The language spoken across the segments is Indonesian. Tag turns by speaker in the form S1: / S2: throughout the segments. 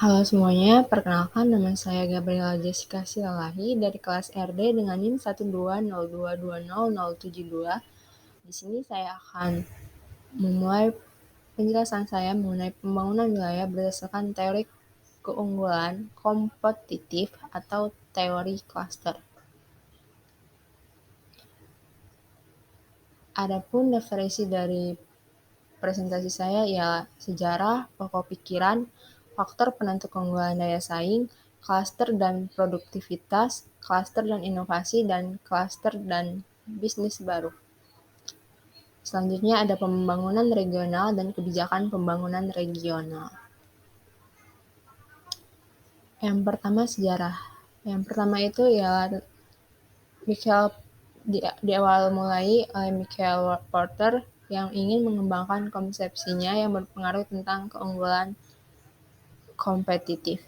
S1: Halo semuanya, perkenalkan nama saya Gabriela Jessica Silalahi dari kelas RD dengan NIM 120220072. Di sini saya akan memulai penjelasan saya mengenai pembangunan wilayah berdasarkan teori keunggulan kompetitif atau teori klaster. Adapun definisi dari presentasi saya ialah sejarah, pokok pikiran, faktor penentu keunggulan daya saing, klaster dan produktivitas, klaster dan inovasi, dan klaster dan bisnis baru. Selanjutnya ada pembangunan regional dan kebijakan pembangunan regional. Yang pertama sejarah. Yang pertama itu ialah di awal mulai oleh Michael Porter yang ingin mengembangkan konsepsinya yang berpengaruh tentang keunggulan kompetitif.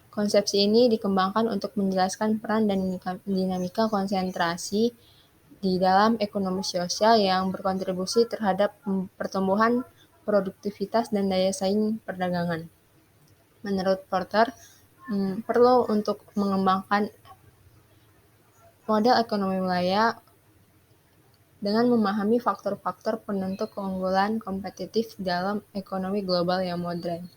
S1: Konsepsi ini dikembangkan untuk menjelaskan peran dan dinamika konsentrasi di dalam ekonomi sosial yang berkontribusi terhadap pertumbuhan produktivitas dan daya saing perdagangan. Menurut Porter, perlu untuk mengembangkan model ekonomi wilayah dengan memahami faktor-faktor penentu keunggulan kompetitif dalam ekonomi global yang modern.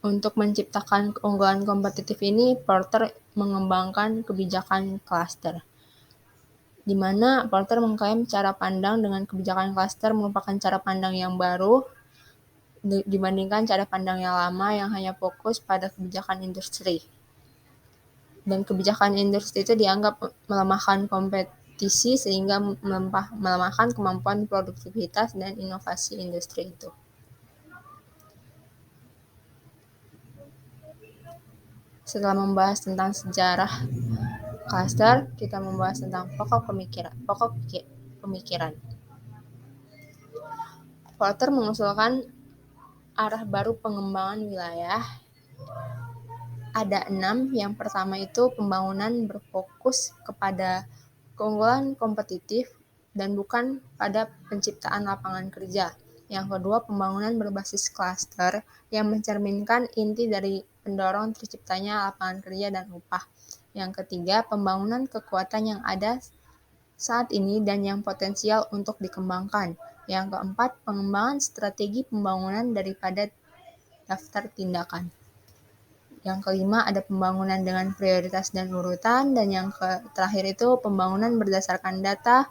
S1: Untuk menciptakan keunggulan kompetitif ini, Porter mengembangkan kebijakan klaster, di mana Porter mengklaim cara pandang dengan kebijakan klaster merupakan cara pandang yang baru dibandingkan cara pandang yang lama yang hanya fokus pada kebijakan industri. Dan kebijakan industri itu dianggap melemahkan kompetisi sehingga melemahkan kemampuan produktivitas dan inovasi industri itu. Setelah membahas tentang sejarah klaster, kita membahas tentang pokok pemikiran. Porter mengusulkan arah baru pengembangan wilayah. Ada 6. Yang pertama itu pembangunan berfokus kepada keunggulan kompetitif dan bukan pada penciptaan lapangan kerja. Yang kedua, pembangunan berbasis klaster yang mencerminkan inti dari pendorong terciptanya lapangan kerja dan upah. Yang ketiga, pembangunan kekuatan yang ada saat ini dan yang potensial untuk dikembangkan. Yang keempat, pengembangan strategi pembangunan daripada daftar tindakan. Yang kelima, ada pembangunan dengan prioritas dan urutan. Dan yang terakhir itu pembangunan berdasarkan data,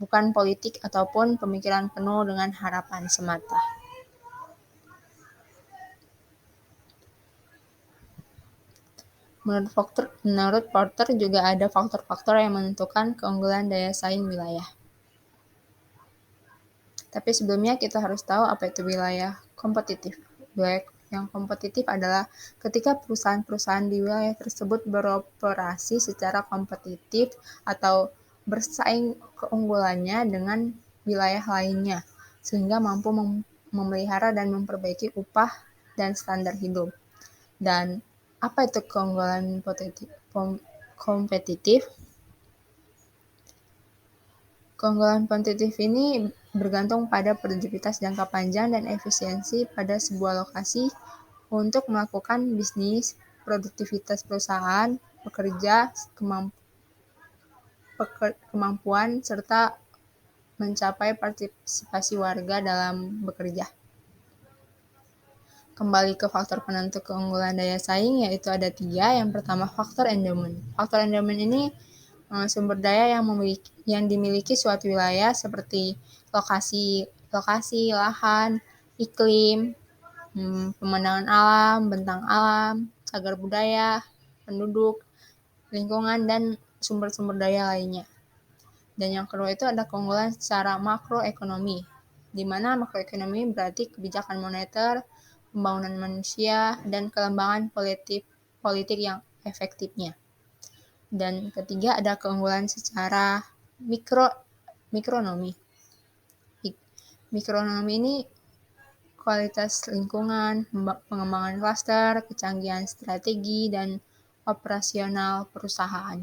S1: bukan politik ataupun pemikiran penuh dengan harapan semata. Menurut Porter juga ada faktor-faktor yang menentukan keunggulan daya saing wilayah. Tapi sebelumnya kita harus tahu apa itu wilayah kompetitif. Wilayah yang kompetitif adalah ketika perusahaan-perusahaan di wilayah tersebut beroperasi secara kompetitif atau bersaing keunggulannya dengan wilayah lainnya, sehingga mampu memelihara dan memperbaiki upah dan standar hidup. Dan apa itu keunggulan kompetitif? Keunggulan kompetitif ini bergantung pada produktivitas jangka panjang dan efisiensi pada sebuah lokasi untuk melakukan bisnis, produktivitas perusahaan, pekerja, kemampuan, serta mencapai partisipasi warga dalam bekerja. Kembali ke faktor penentu keunggulan daya saing, yaitu ada 3. Yang pertama, faktor endowment. Faktor endowment ini sumber daya yang dimiliki suatu wilayah seperti lokasi, lahan, iklim, pemandangan alam, bentang alam, cagar budaya, penduduk, lingkungan, dan sumber-sumber daya lainnya. Dan yang kedua itu ada keunggulan secara makroekonomi, di mana makroekonomi berarti kebijakan moneter, pembangunan manusia, dan pengembangan politik yang efektifnya. Dan ketiga ada keunggulan secara mikronomi. Mikronomi ini kualitas lingkungan, pengembangan klaster, kecanggihan strategi, dan operasional perusahaan.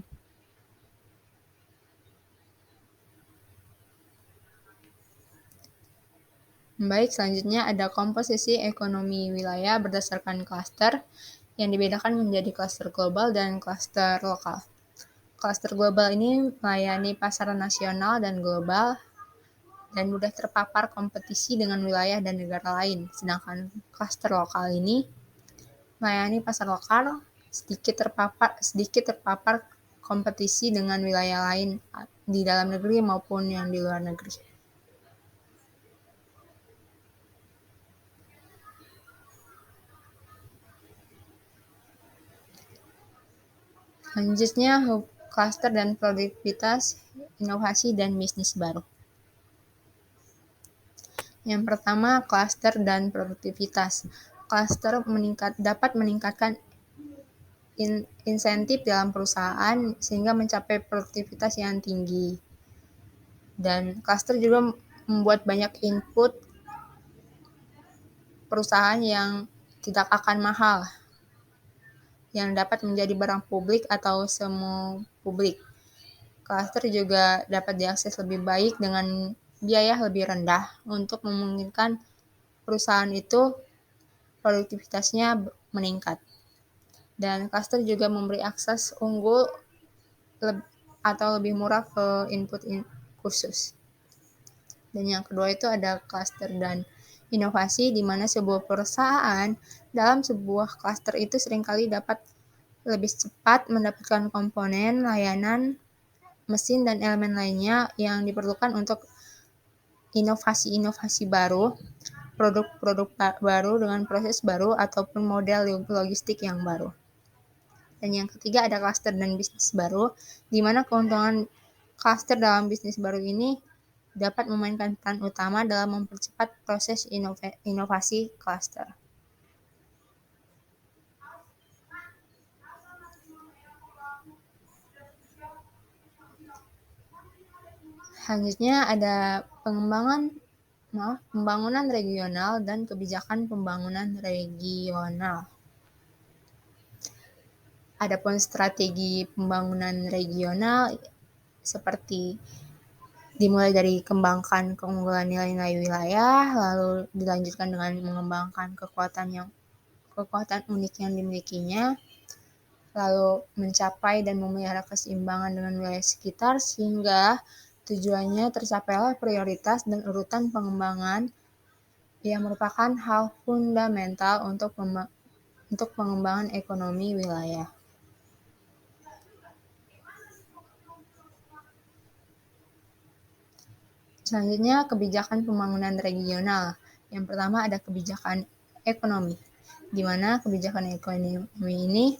S1: Baik, selanjutnya ada komposisi ekonomi wilayah berdasarkan klaster yang dibedakan menjadi klaster global dan klaster lokal. Klaster global ini melayani pasar nasional dan global dan mudah terpapar kompetisi dengan wilayah dan negara lain. Sedangkan klaster lokal ini melayani pasar lokal sedikit terpapar kompetisi dengan wilayah lain di dalam negeri maupun yang di luar negeri. Selanjutnya, klaster dan produktivitas, inovasi dan bisnis baru. Yang pertama, klaster dan produktivitas. Klaster dapat meningkatkan insentif dalam perusahaan sehingga mencapai produktivitas yang tinggi. Dan klaster juga membuat banyak input perusahaan yang tidak akan mahal, yang dapat menjadi barang publik atau semu publik. Klaster juga dapat diakses lebih baik dengan biaya lebih rendah untuk memungkinkan perusahaan itu produktivitasnya meningkat. Dan klaster juga memberi akses unggul atau lebih murah ke input khusus. Dan yang kedua itu ada klaster dan inovasi, di mana sebuah perusahaan dalam sebuah klaster itu seringkali dapat lebih cepat mendapatkan komponen, layanan, mesin, dan elemen lainnya yang diperlukan untuk inovasi-inovasi baru, produk-produk baru dengan proses baru, ataupun model logistik yang baru. Dan yang ketiga ada klaster dan bisnis baru, di mana keuntungan klaster dalam bisnis baru ini dapat memainkan peran utama dalam mempercepat proses inovasi klaster. Selanjutnya ada pembangunan regional dan kebijakan pembangunan regional. Adapun strategi pembangunan regional seperti dimulai dari kembangkan keunggulan nilai-nilai wilayah, lalu dilanjutkan dengan mengembangkan kekuatan unik yang dimilikinya, lalu mencapai dan memelihara keseimbangan dengan wilayah sekitar sehingga tujuannya tercapailah prioritas dan urutan pengembangan yang merupakan hal fundamental untuk pengembangan ekonomi wilayah. Selanjutnya, kebijakan pembangunan regional. Yang pertama ada kebijakan ekonomi, di mana kebijakan ekonomi ini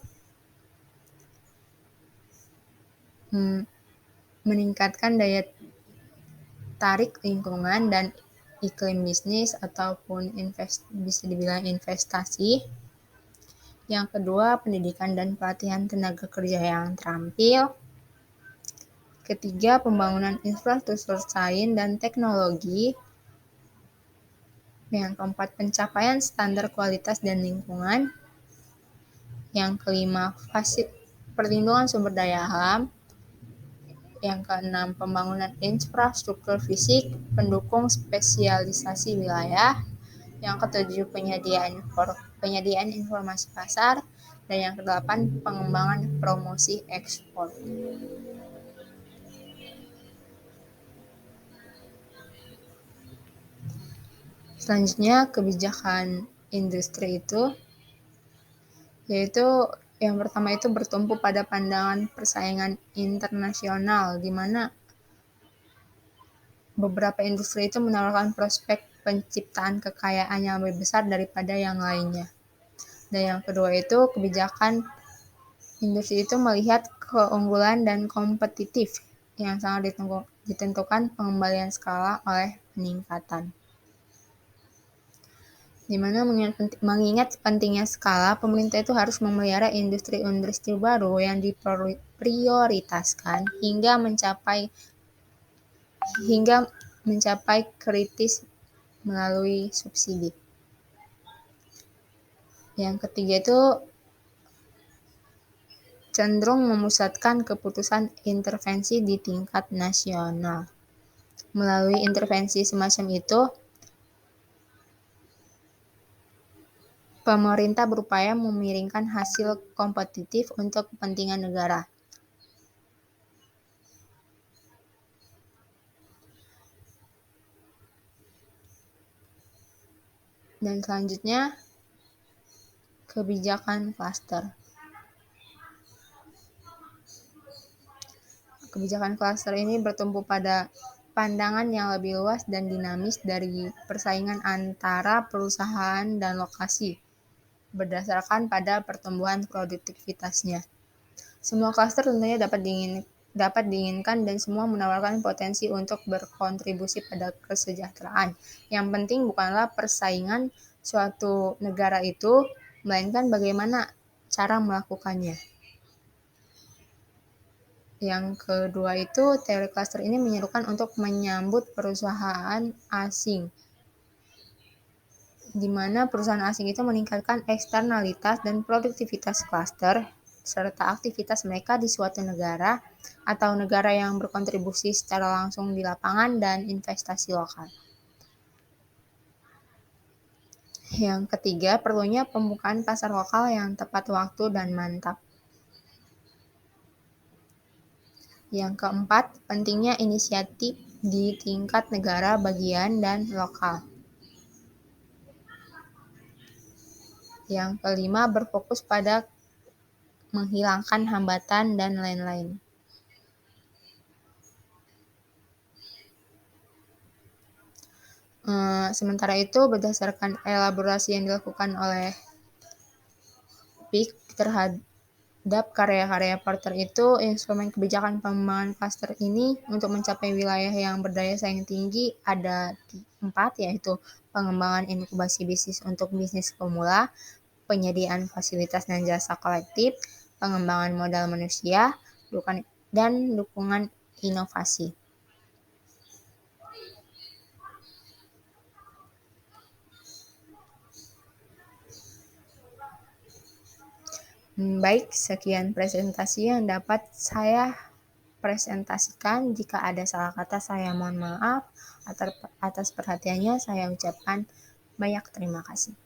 S1: meningkatkan daya tarik lingkungan dan iklim bisnis ataupun bisa dibilang investasi. Yang kedua, pendidikan dan pelatihan tenaga kerja yang terampil. Ketiga, pembangunan infrastruktur sains dan teknologi. Yang keempat, pencapaian standar kualitas dan lingkungan. Yang kelima, perlindungan sumber daya alam. Yang keenam, pembangunan infrastruktur fisik pendukung spesialisasi wilayah. Yang ketujuh, penyediaan informasi pasar. Dan yang kedelapan, pengembangan promosi ekspor. Selanjutnya, kebijakan industri itu, yaitu yang pertama itu bertumpu pada pandangan persaingan internasional, di mana beberapa industri itu menawarkan prospek penciptaan kekayaan yang lebih besar daripada yang lainnya. Dan yang kedua itu, kebijakan industri itu melihat keunggulan dan kompetitif yang sangat ditentukan pengembalian skala oleh peningkatan. Di mana mengingat pentingnya skala, pemerintah itu harus memelihara industri-industri baru yang diprioritaskan hingga mencapai kritis melalui subsidi. Yang ketiga itu cenderung memusatkan keputusan intervensi di tingkat nasional. Melalui intervensi semacam itu, Pemerintah berupaya memiringkan hasil kompetitif untuk kepentingan negara. Dan selanjutnya, kebijakan klaster. Kebijakan klaster ini bertumpu pada pandangan yang lebih luas dan dinamis dari persaingan antara perusahaan dan lokasi, berdasarkan pada pertumbuhan produktivitasnya. Semua klaster tentunya dapat diinginkan dan semua menawarkan potensi untuk berkontribusi pada kesejahteraan. Yang penting bukanlah persaingan suatu negara itu, melainkan bagaimana cara melakukannya. Yang kedua itu, teori klaster ini menyerukan untuk menyambut perusahaan asing, di mana perusahaan asing itu meningkatkan eksternalitas dan produktivitas klaster, serta aktivitas mereka di suatu negara atau negara yang berkontribusi secara langsung di lapangan dan investasi lokal. Yang ketiga, perlunya pembukaan pasar lokal yang tepat waktu dan mantap. Yang keempat, pentingnya inisiatif di tingkat negara bagian dan lokal. Yang kelima, berfokus pada menghilangkan hambatan dan lain-lain. Sementara itu, berdasarkan elaborasi yang dilakukan oleh PIK terhadap karya-karya Porter itu, instrumen kebijakan pengembangan klaster ini untuk mencapai wilayah yang berdaya saing tinggi ada 4, yaitu pengembangan inkubasi bisnis untuk bisnis pemula, penyediaan fasilitas dan jasa kolektif, pengembangan modal manusia, dan dukungan inovasi. Baik, sekian presentasi yang dapat saya presentasikan. Jika ada salah kata, saya mohon maaf. Atas perhatiannya, saya ucapkan banyak terima kasih.